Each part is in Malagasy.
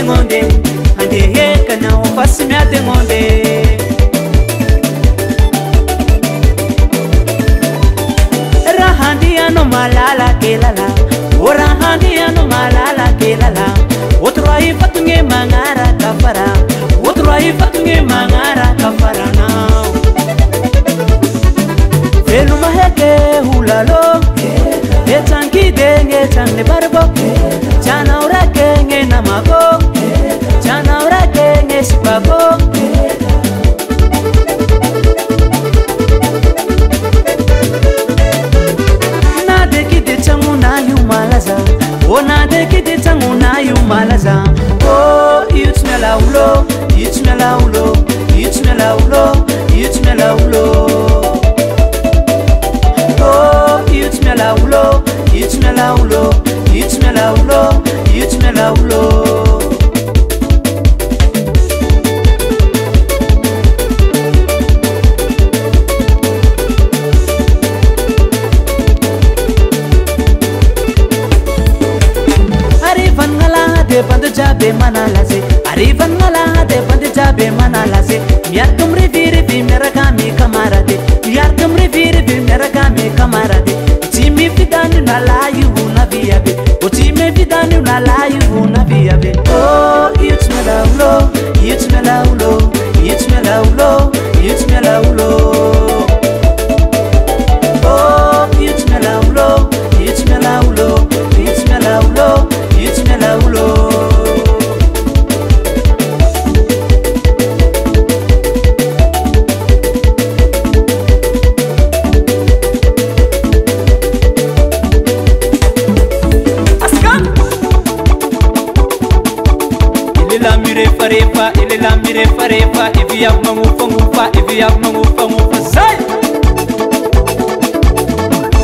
atengonde ande hekana ufasimi atengonde rahandi ano malala kelala orahandi ano malala kelala outro aí fatunge mangara kafara outro aí fatunge mangara kafara now velu maheke hulalo etanki denge tanne barbo chana urake nge namago chana urake nge sipago nade kide changu na yumalaza o nade kide changu na yumalaza oh itmela ulo itmela ulo itmela ulo itmela ulo oh itmela ulo itmela ulo itmela ulo itmela ulo arrivan ngala de band jabe manalaze arrivan ngala de band jabe manalaze miartum riviri vi meragami kamarade miartum riviri vi meragami kamarade time vidani na layu na viabe o time vidani na layu na viabe oh itmela ulo itmela ulo itmela ulo itmela ulo oh itmela ulo itmela ulo itmela ulo itmela ulo ele la mire farefa evia mangufa evia mangufa sai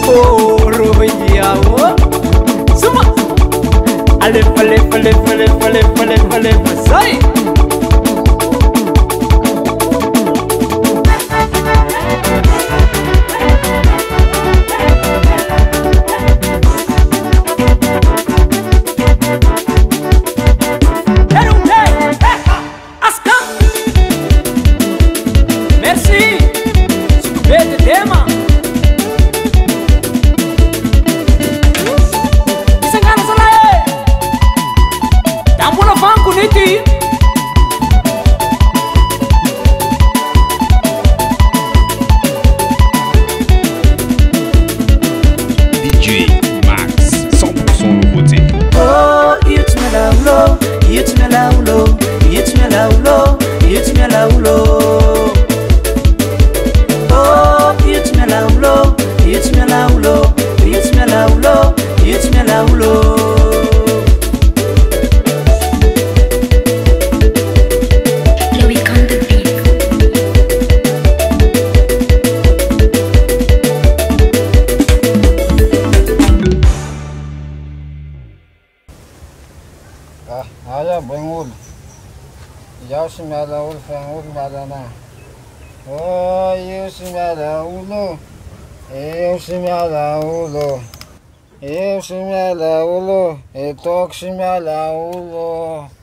oh roya o suma ale fale sai oh, eu se me alaulo, e toque se me alaulo.